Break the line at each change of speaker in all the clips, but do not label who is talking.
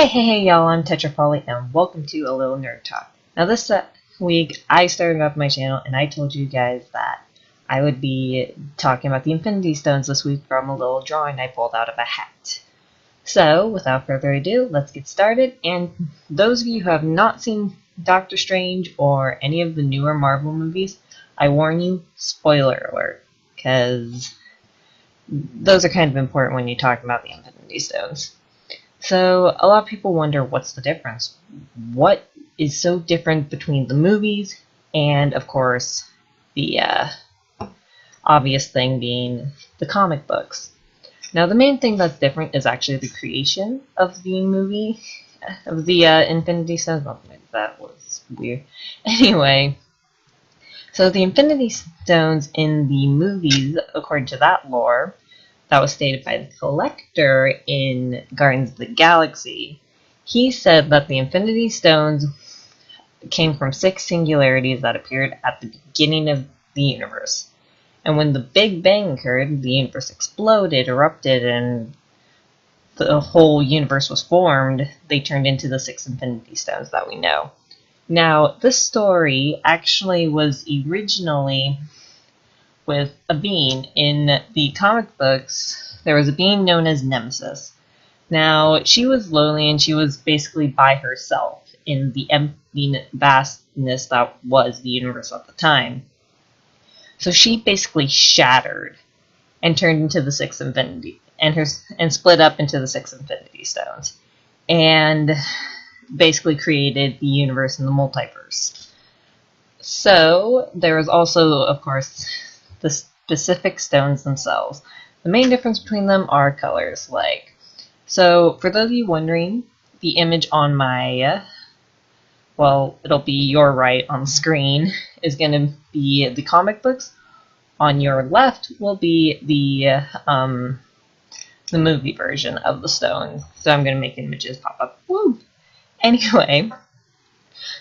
Hey, y'all, I'm Tetrapolly, and welcome to A Little Nerd Talk. Now, this week, I started up my channel, and I told you guys that I would be talking about the Infinity Stones this week from a little drawing I pulled out of a hat. So, without further ado, let's get started, and those of you who have not seen Doctor Strange or any of the newer Marvel movies, I warn you, spoiler alert, because those are kind of important when you're talking about the Infinity Stones. So, a lot of people wonder what's the difference. What is so different between the movies and, of course, the obvious thing being the comic books. Now, the main thing that's different is actually the creation of the movie, of the Infinity Stones. Oh, that was weird. Anyway, so the Infinity Stones in the movies, according to that lore, that was stated by the Collector in Guardians of the Galaxy. He said that the Infinity Stones came from 6 singularities that appeared at the beginning of the universe. And when the Big Bang occurred, the universe exploded, erupted, and the whole universe was formed. They turned into the 6 Infinity Stones that we know. Now, this story actually was originally with a being. In the comic books, there was a being known as Nemesis. Now, she was lonely and she was basically by herself in the empty vastness that was the universe at the time. So she basically shattered and turned into the 6 Infinity and split up into the 6 Infinity Stones and basically created the universe and the multiverse. So there was also, of course, the specific stones themselves. The main difference between them are colors. So for those of you wondering, the image on my, it'll be your right on the screen, is going to be the comic books. On your left will be the movie version of the stone. So I'm going to make images pop up. Woo! Anyway,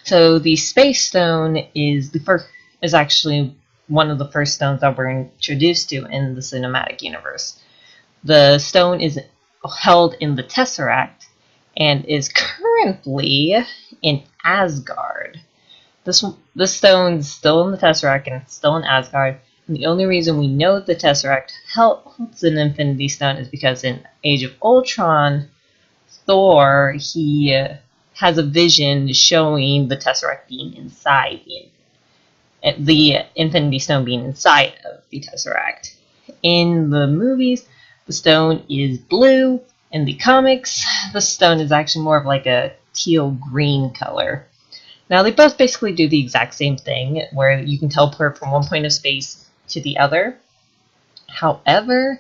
so the Space Stone is actually one of the first stones that we're introduced to in the cinematic universe. The stone is held in the Tesseract and is currently in Asgard. This stone's still in the Tesseract and it's still in Asgard. And the only reason we know the Tesseract holds an Infinity Stone is because in Age of Ultron, Thor, he has a vision showing the Tesseract being inside the Infinity Stone being inside of the Tesseract. In the movies, the stone is blue. In the comics, the stone is actually more of like a teal-green color. Now, they both basically do the exact same thing, where you can teleport from one point of space to the other. However,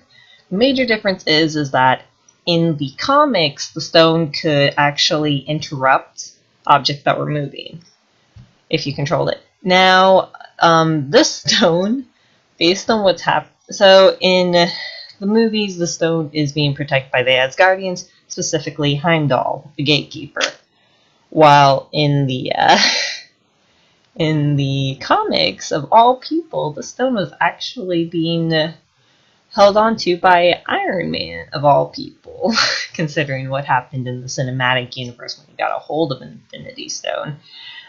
the major difference is that in the comics, the stone could actually interrupt objects that were moving if you controlled it. Now, this stone, based on what's happened, so in the movies, the stone is being protected by the Asgardians, specifically Heimdall, the gatekeeper. While in the comics, of all people, the stone was actually being held onto by Iron Man, of all people, considering what happened in the cinematic universe when he got a hold of an Infinity Stone.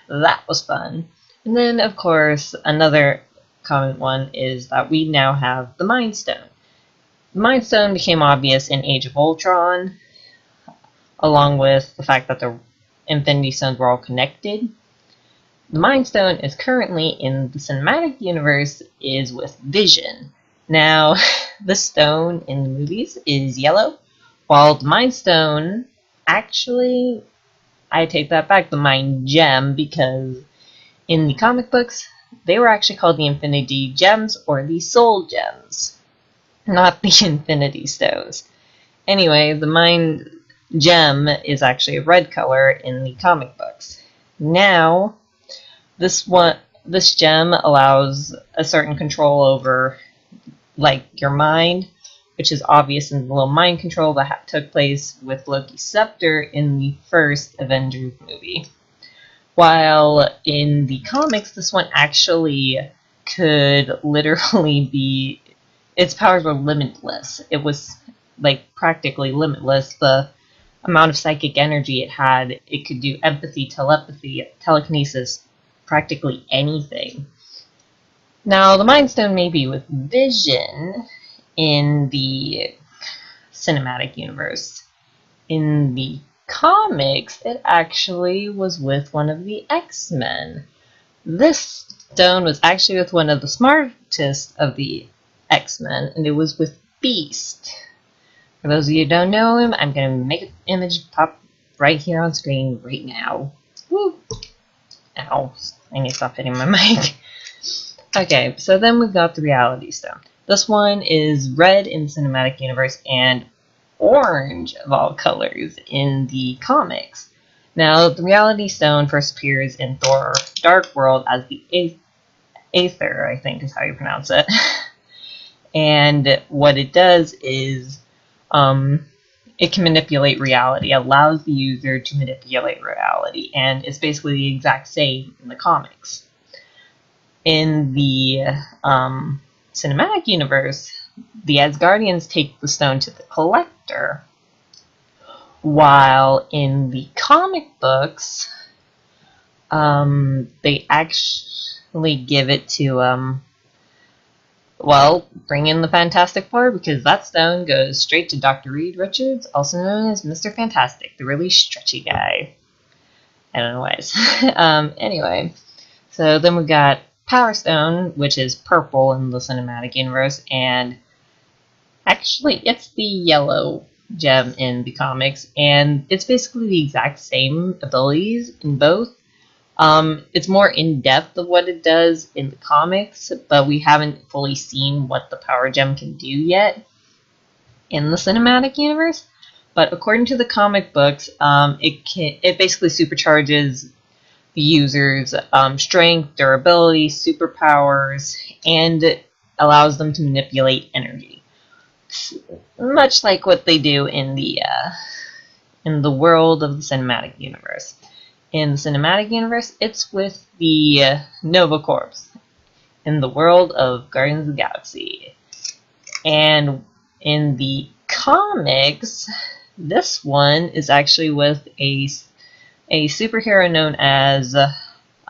That was fun. And then, of course, another common one is that we now have the Mind Stone. The Mind Stone became obvious in Age of Ultron, along with the fact that the Infinity Stones were all connected. The Mind Stone is currently in the cinematic universe is with Vision. Now, the stone in the movies is yellow, while the Mind Stone, actually, I take that back, the Mind Gem, because in the comic books, they were actually called the Infinity Gems or the Soul Gems, not the Infinity Stones. Anyway, the Mind Gem is actually a red color in the comic books. Now, this gem allows a certain control over, your mind, which is obvious in the little mind control that took place with Loki's scepter in the first Avengers movie. While in the comics, this one actually could literally be, its powers were limitless. It was practically limitless. The amount of psychic energy it had. It could do empathy, telepathy, telekinesis, practically anything. Now, the Mind Stone may be with Vision in the cinematic universe. In the comics, it actually was with one of the X-Men. This stone was actually with one of the smartest of the X-Men, and it was with Beast. For those of you who don't know him, I'm going to make an image pop right here on screen right now. Woo! Ow. I need to stop hitting my mic. Okay, so then we've got the Reality Stone. This one is red in the cinematic universe and orange of all colors in the comics. Now, the Reality Stone first appears in Thor Dark World as the Aether, I think is how you pronounce it. And what it does is it can manipulate reality, allows the user to manipulate reality, and it's basically the exact same in the comics. In the cinematic universe, the Asgardians take the stone to the Collector, while in the comic books, they actually give it to, well, bring in the Fantastic Four, because that stone goes straight to Dr. Reed Richards, also known as Mr. Fantastic, the really stretchy guy. I don't know why. Anyway, so then we've got Power Stone, which is purple in the cinematic universe, and actually it's the yellow gem in the comics, and it's basically the exact same abilities in both. It's more in-depth of what it does in the comics, but we haven't fully seen what the Power Gem can do yet in the cinematic universe. But according to the comic books, it basically supercharges the user's strength, durability, superpowers, and allows them to manipulate energy. It's much like what they do in the world of the cinematic universe. In the cinematic universe, it's with the Nova Corps in the world of Guardians of the Galaxy. And in the comics, this one is actually with a superhero known as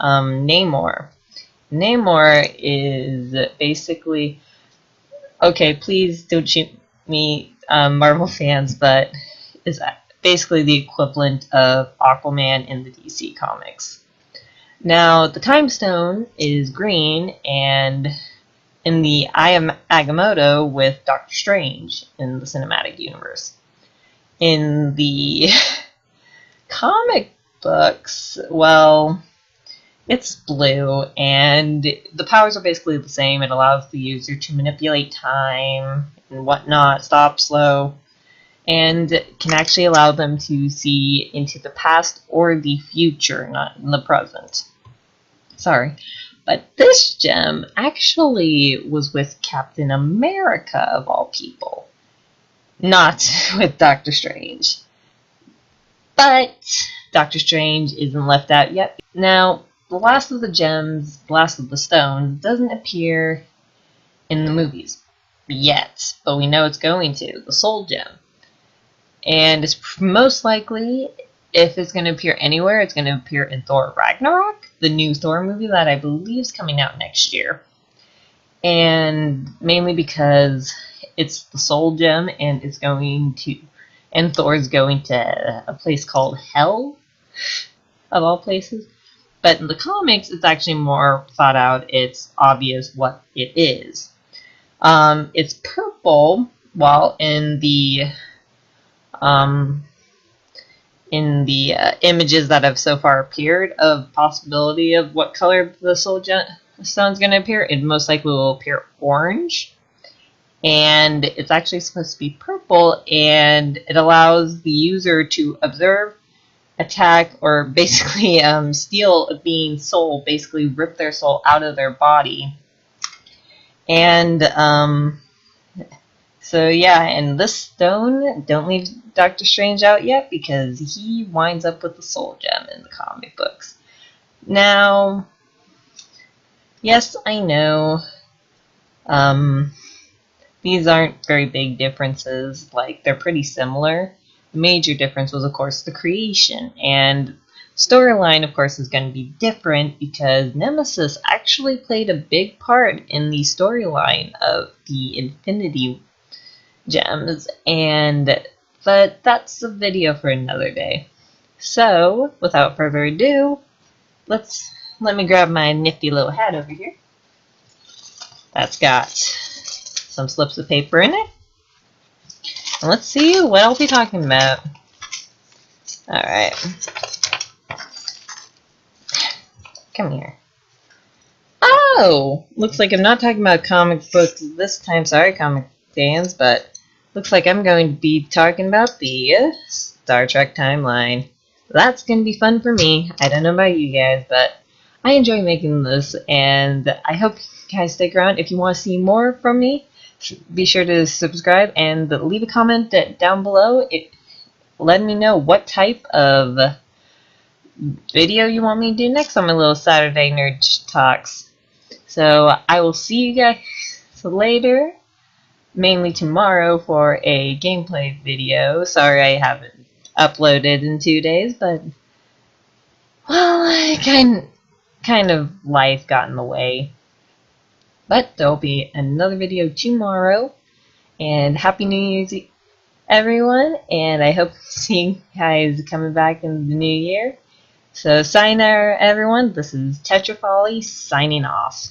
Namor. Namor is basically, okay, please don't shoot me, Marvel fans, but is basically the equivalent of Aquaman in the DC comics. Now, the Time Stone is green, and in the Eye of Agamotto with Doctor Strange in the cinematic universe. In the comic books, well, it's blue, and the powers are basically the same. It allows the user to manipulate time and whatnot, stop, slow, and can actually allow them to see into the past or the future, not in the present. Sorry. But this gem actually was with Captain America, of all people. Not with Doctor Strange. But Doctor Strange isn't left out yet. Now, the last of the gems, the last of the stones, doesn't appear in the movies yet, but we know it's going to, the Soul Gem. And it's most likely, if it's going to appear anywhere, it's going to appear in Thor Ragnarok, the new Thor movie that I believe is coming out next year. And mainly because it's the Soul Gem, and it's going to, and Thor's going to a place called Hell, of all places. But in the comics, it's actually more thought out. It's obvious what it is. It's purple, while in the images that have so far appeared of possibility of what color the Soul Stone's going to appear, it most likely will appear orange. And it's actually supposed to be purple, and it allows the user to observe, attack, or basically steal a being's soul, basically rip their soul out of their body. And so yeah, and this stone, don't leave Doctor Strange out yet, because he winds up with the Soul Gem in the comic books. Now, yes, I know, these aren't very big differences, like, they're pretty similar, major difference was, of course, the creation. And storyline, of course, is going to be different because Nemesis actually played a big part in the storyline of the Infinity Gems. But that's a video for another day. So, without further ado, let me grab my nifty little hat over here. That's got some slips of paper in it. And let's see what I'll be talking about. Alright. Come here. Oh! Looks like I'm not talking about comic books this time. Sorry, comic fans, but looks like I'm going to be talking about the Star Trek timeline. That's going to be fun for me. I don't know about you guys, but I enjoy making this, and I hope you guys stick around. If you want to see more from me, be sure to subscribe and leave a comment down below. Let me know what type of video you want me to do next on my little Saturday Nerd Talks. So I will see you guys later, mainly tomorrow, for a gameplay video. Sorry I haven't uploaded in 2 days, but well, kind of life got in the way. But there'll be another video tomorrow, and Happy New Year's, everyone, and I hope to see you guys coming back in the new year. So sayonara, everyone. This is Tetrafolly signing off.